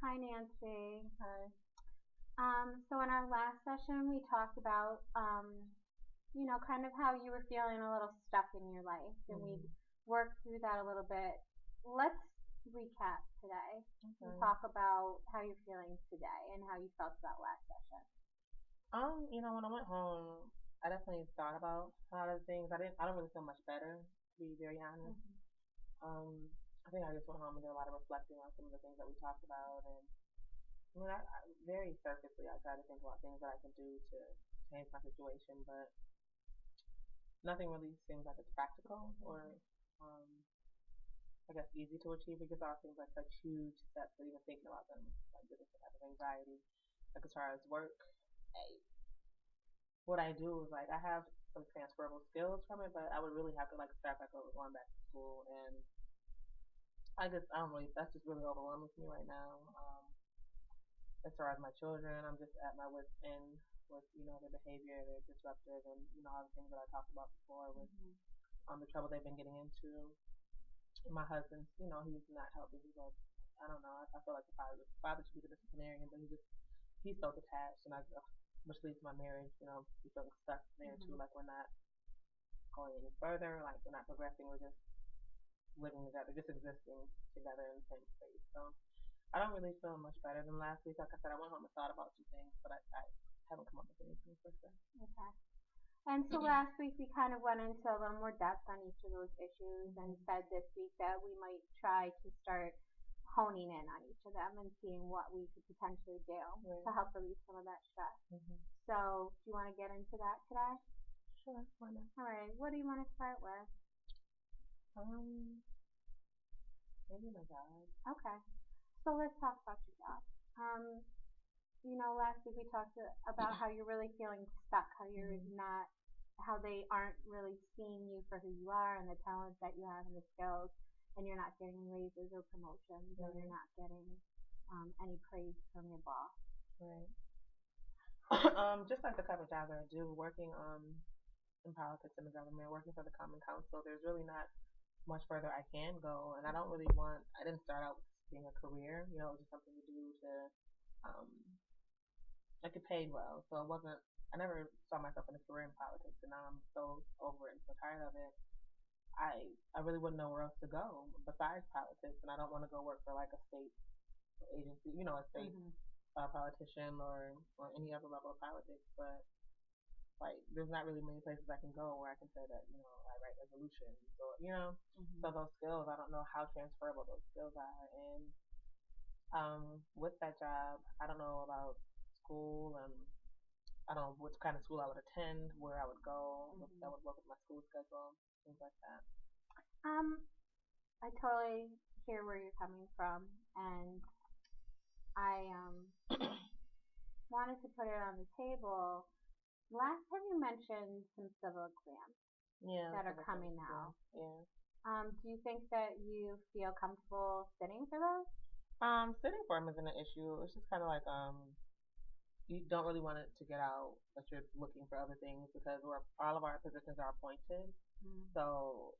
Hi, Nancy. Hi. So in our last session, we talked about, kind of how you were feeling a little stuck in your life, and we Mm, worked through that a little bit. Let's recap today and okay. talk about how you're feeling today and how you felt about last session. When I went home, I definitely thought about a lot of things. I don't really feel much better, to be very honest. Mm-hmm. I think I just went home and did a lot of reflecting on some of the things that we talked about, and I very surfacely I try to think about things that I can do to change my situation, but nothing really seems like it's practical or, um, I guess, easy to achieve. It just all seems like such huge steps that even thinking about them, like, gives us a type of anxiety. Like as far as work, what I do is like I have some transferable skills from it, but I would really have to like start back over going back to school, and I don't really that's just really overwhelming for me right now. As far as my children, I'm just at my wits end with their behavior, they're disruptive, and all the things that I talked about before with Mm-hmm. the trouble they've been getting into. My husband's he's not helping. He's like I don't know. I feel like the father should be the disciplinarian, but he's so detached, and which leads to my marriage. We feeling stuck there too. Mm-hmm. Like we're not going any further. Like we're not progressing. We're just living together, just existing together in the same space. So I don't really feel much better than last week. Like I said, I went home and thought about some things, but I haven't come up with anything per se. Okay. And so last week we kind of went into a little more depth on each of those issues and Mm-hmm. said this week that we might try to start honing in on each of them and seeing what we could potentially do to Right. help relieve some of that stress. Mm-hmm. So, do you want to get into that today? Sure. Why not? All right, what do you want to start with? Um, Maybe my God. Okay, so let's talk about your job. Um, last week we talked about how you're really feeling stuck, how you're Mm-hmm. not, how they aren't really seeing you for who you are and the talents that you have and the skills, and you're not getting raises or promotions, and you're Right. not getting any praise from your boss. Right. Just like the type of job that I do, working in politics in the government, working for the Common Council, there's really not much further I can go, and I don't really want. I didn't start out with this being a career. It was just something to do to, um, like it paid well, so it wasn't. I never saw myself in a career in politics, and now I'm so over it and so tired of it. I really wouldn't know where else to go besides politics, and I don't want to go work for like a state agency, a state Mm-hmm. politician or any other level of politics. But like, there's not really many places I can go where I can say that I write resolutions or Mm-hmm. so those skills I don't know how transferable those skills are. And with that job, I don't know about school, and I don't know which kind of school I would attend, where I would go, that Mm-hmm. would work with my school schedule, things like that. Um, I totally hear where you're coming from, and I wanted to put it on the table. Last time you mentioned some civil exams Yeah, that are civil coming service. Yeah, now. yeah. Do you think that you feel comfortable sitting for those? Sitting for them isn't an issue. It's just kind of like you don't really want it to get out that you're looking for other things because all of our positions are appointed. Mm. So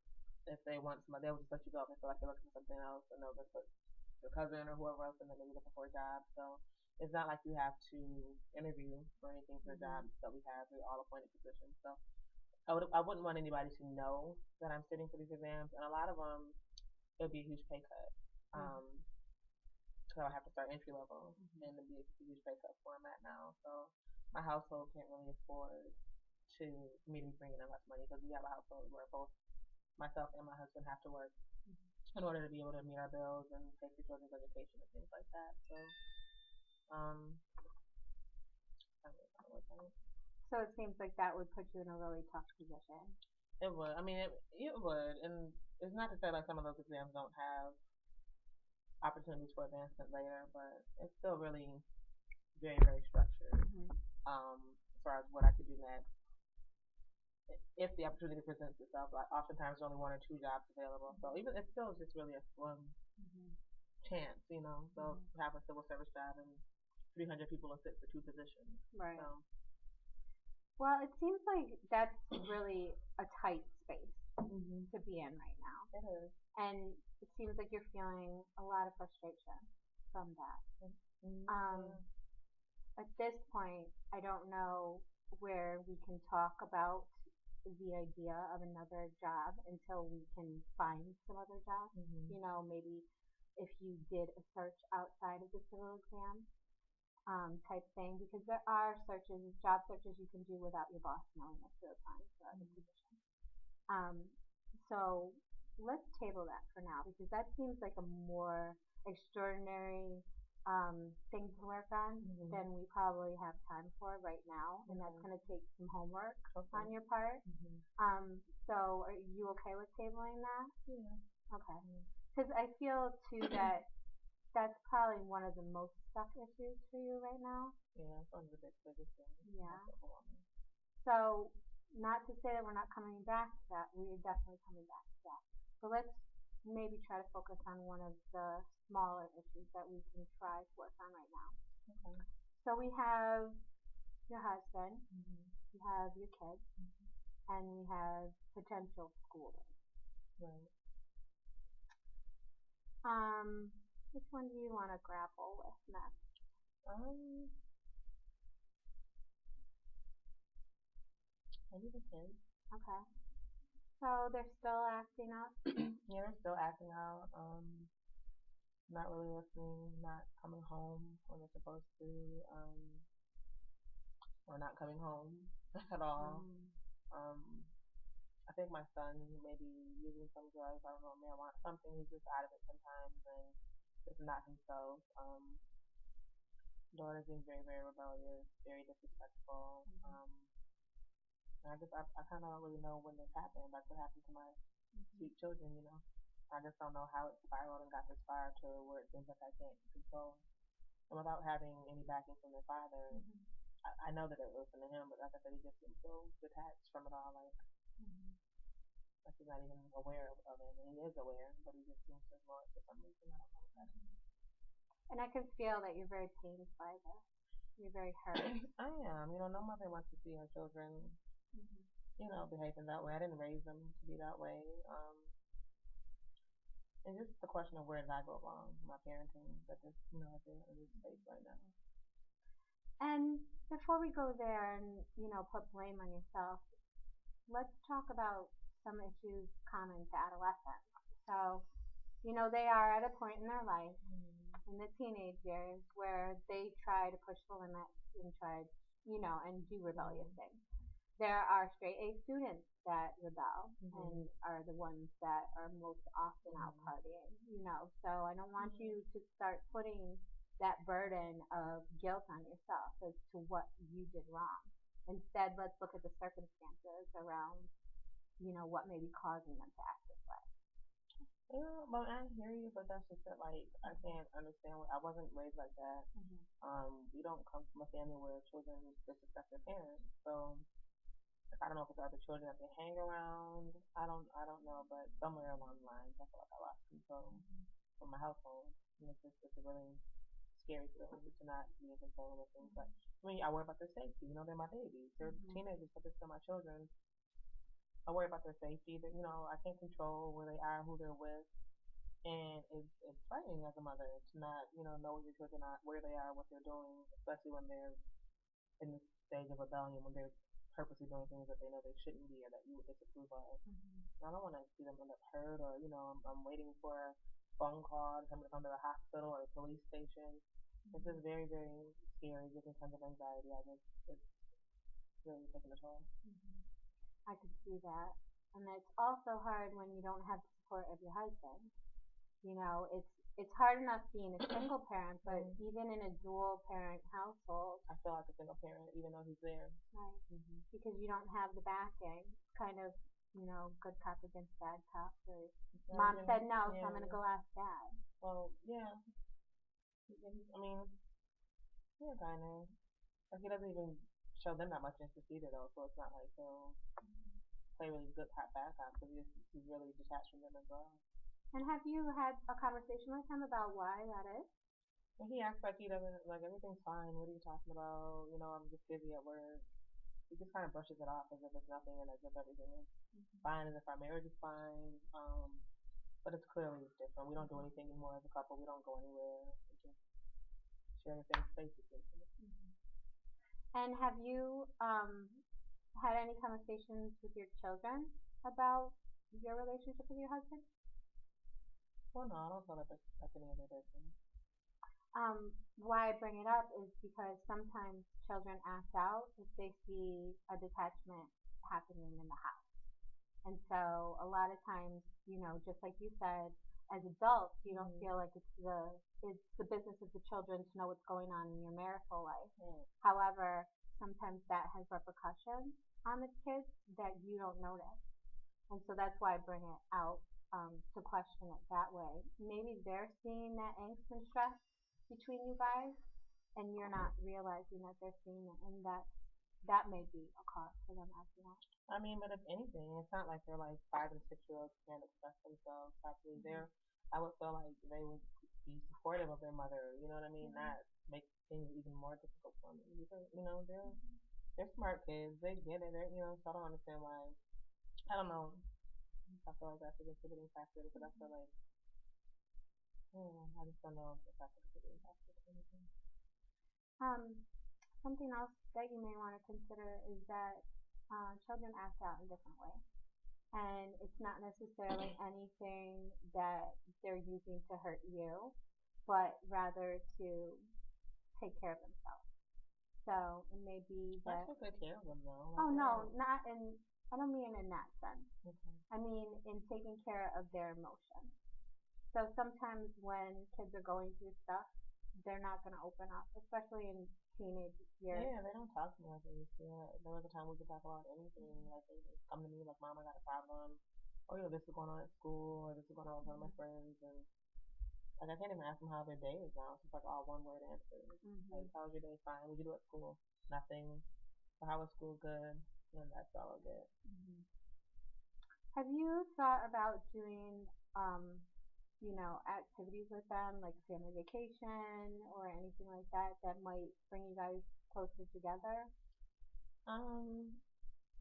if they want somebody, they'll just let you go if they feel like you're looking for something else, and they'll just put your cousin or whoever else, and then they're looking for a job. So it's not like you have to interview or anything for Mm-hmm. jobs that we have. They're all appointed positions. So I wouldn't want anybody to know that I'm sitting for these exams, and a lot of them it would be a huge pay cut. Mm-hmm. Um, so I have to start entry level, Mm-hmm. and it'd be a huge pay cut where I'm at now. So my household can't really afford to for me to be bringing in less money because we have a household where both myself and my husband have to work in order to be able to meet our bills and pay for children's education and things like that. So um, I really don't know what that is. So it seems like that would put you in a really tough position. It would. I mean, it would, and it's not to say like some of those exams don't have opportunities for advancement later, but it's still really very very structured. Mm-hmm. As far as what I could do next, if the opportunity presents itself, like oftentimes there's only one or two jobs available, so even it's still just really a slim Mm-hmm. chance. They'll Mm-hmm. have a civil service job and 300 people will sit for two positions. Right. So Well, it seems like that's really a tight space mm-hmm. to be in right now. It is. And it seems like you're feeling a lot of frustration. from that. Yeah. At this point, I don't know where we can talk about the idea of another job until we can find some other job. Mhm. Maybe if you did a search outside of the civil exam type thing, because there are job searches you can do without your boss knowing that you're applying for other positions. Um, so let's table that for now because that seems like a more extraordinary thing to work on than we probably have time for right now, and that's going to take some homework on your part. So are you okay with tabling that? Yeah. Okay. Because I feel too that that's probably one of the most stuck issues for you right now. Yeah, it's one of the biggest things. Yeah. That's overwhelming. So, not to say that we're not coming back to that, we're definitely coming back to that. But let's maybe try to focus on one of the smaller issues that we can try to work on right now. Okay. So we have your husband, Mhm. we have your kids, and we have potential schooling. Right. Which one do you want to grapple with next? Maybe the kids. Okay. So they're still acting up. Yeah, they're still acting out. Not really listening, not coming home when they're supposed to, or not coming home at all. Um, I think my son may be using some drugs. I don't know, marijuana, something. He's just out of it sometimes and just not himself. Daughter's being very, very rebellious, very disrespectful. And I kind of don't really know when this happened, like what happened to my sweet children, you know. I just don't know how it spiraled and got this far to where it seems like I can't control. And without having any backing from their father, I know that it was from him, but like I said, he just seems so detached from it all, like he's not even aware of it. And he is aware, but he just seems to ignore it for some reason. I don't know what that is. And I can feel that you're very pained by this. You're very hurt. I am. You know, no mother wants to see her children, behaving that way. I didn't raise them to be that way. And just the question of where did I go wrong, my parenting, but just, at this space right now. And before we go there and, put blame on yourself, let's talk about some issues common to adolescents. So, they are at a point in their life, in the teenage years, where they try to push the limits and try, and do rebellious things. There are straight A students that rebel and are the ones that are most often out partying, So I don't want you to start putting that burden of guilt on yourself as to what you did wrong. Instead, let's look at the circumstances around, what may be causing them to act this way. Yeah, well, I hear you, but that's just that, like, I can't understand. I wasn't raised like that. We don't come from a family where children disrespect their parents, so I don't know if it's other children that they hang around. I don't know, but somewhere along the lines, I feel like I lost control from my household, and it's a really scary feeling to not be in control of things. But I worry about their safety. They're my babies. They're teenagers, but they're still my children. I worry about their safety. That I can't control where they are, who they're with, and it's frightening as a mother to not know where your children are, where they are, what they're doing, especially when they're in this stage of rebellion, when they're purposely doing things that they know they shouldn't be or that you would disapprove of. And I don't want to see them end up hurt or I'm waiting for a phone call to come to the hospital or the police station. It's just very, very scary, gives me tons of anxiety. It's really taking a toll. I could see that. And it's also hard when you don't have the support of your husband. It's hard enough being a single parent, but even in a dual parent household, I feel like a single parent, even though he's there. right? Because you don't have the backing. It's kind of, good cop against bad cop. Mom said no, so I'm gonna go ask dad. Well, yeah. I mean, yeah, kind of. Like he doesn't even show them that much interest either, though. So it's not like he'll play really good cop bad cop because he's really detached from them as well. And have you had a conversation with him about why that is? And he acts like he doesn't, like, everything's fine. What are you talking about? I'm just busy at work. He just kind of brushes it off as if it's nothing and as if everything is fine, as if our marriage is fine. But it's clearly different. We don't do anything anymore as a couple. We don't go anywhere. share the same space as me. And have you had any conversations with your children about your relationship with your husband? Well, no, I don't feel like that's any of their business. Why I bring it up is because sometimes children act out if they see a detachment happening in the house. And so a lot of times, just like you said, as adults, you don't feel like it's the business of the children to know what's going on in your marital life. However, sometimes that has repercussions on the kids that you don't notice. And so that's why I bring it out to question it that way. Maybe they're seeing that angst and stress between you guys, and you're not realizing that they're seeing it, and that may be a cause for them acting out. I mean, but if anything, it's not like they're like 5 and 6 year olds can't express themselves properly. I would feel like they would be supportive of their mother. You know what I mean? Not make things even more difficult for me. Because, they're smart kids. They get it. So I don't understand why. I don't know. I feel like that's a contributing factor because I feel like I just don't know if that's a contributing factor to anything. Something else that you may want to consider is that children act out in different ways. And it's not necessarily anything that they're using to hurt you, but rather to take care of themselves. So it may be I that. still take care of them though. Oh no, not in. I don't mean in that sense. Okay. I mean in taking care of their emotions. So sometimes when kids are going through stuff, they're not going to open up, especially in teenage years. Yeah, they don't talk to me like they used to. There was a time we could talk about anything. Like they just come to me like, "Mom, I got a problem," or this is going on at school, or this is going on with one of my friends, and like I can't even ask them how their day is now. It's just like all one word answers. Like, how was your day? Fine. What did you do at school? Nothing. So how was school? Good. And that's all I get. Have you thought about doing, activities with them, like a family vacation or anything like that, that might bring you guys closer together?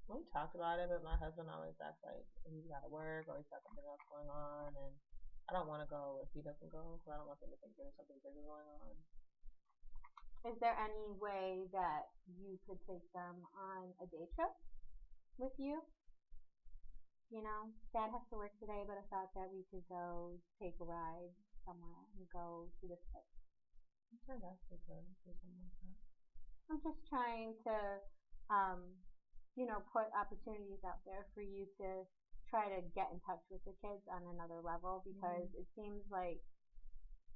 We talked about it, but my husband always acts like he's got to work or he's got something else going on, and I don't want to go if he doesn't go, because I don't want them to think there's something bigger going on. Is there any way that you could take them on a day trip with you? Dad has to work today, but I thought that we could go take a ride somewhere and go to this place. I'm sure that's good. Do something like that. I'm just trying to, put opportunities out there for you to try to get in touch with the kids on another level, because it seems like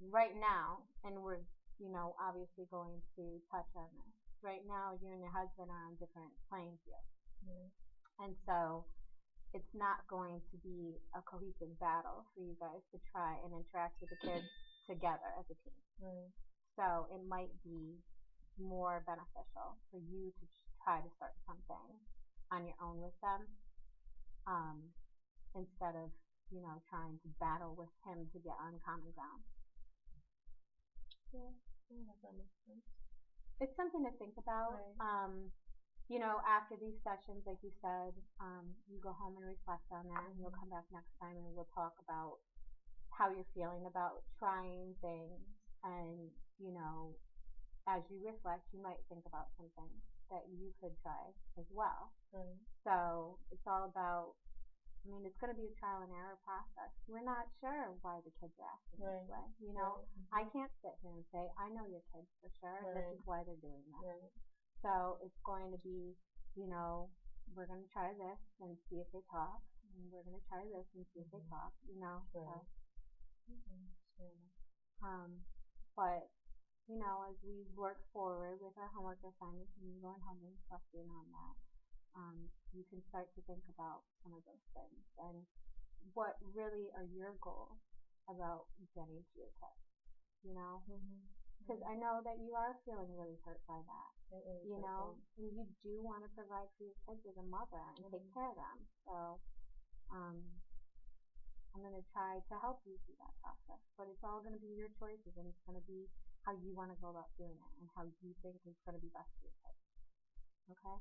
right now, and we're, obviously going to touch on this, right now you and your husband are on different playing fields. And so it's not going to be a cohesive battle for you guys to try and interact with the kids together as a team. So it might be more beneficial for you to try to start something on your own with them, instead of trying to battle with him to get on common ground. Yeah, that makes sense. It's something to think about. Right. After these sessions, like you said, you go home and reflect on that, and you'll come back next time and we'll talk about how you're feeling about trying things. And, as you reflect, you might think about some things that you could try as well. So it's all about, it's going to be a trial and error process. We're not sure why the kids are acting this way. I can't sit here and say, I know your kids for sure, and this is why they're doing that. So it's going to be, we're going to try this and see if they talk, and we're going to try this and see if they talk, So. But, as we work forward with our homework assignments and you going home and reflecting on that, you can start to think about some of those things and what really are your goals about getting to your kids, because I know that you are feeling really hurt by that, and you do want to provide for your kids as a mother and take care of them. So I'm going to try to help you through that process, but it's all going to be your choices, and it's going to be how you want to go about doing it and how you think is going to be best for your kids. Okay?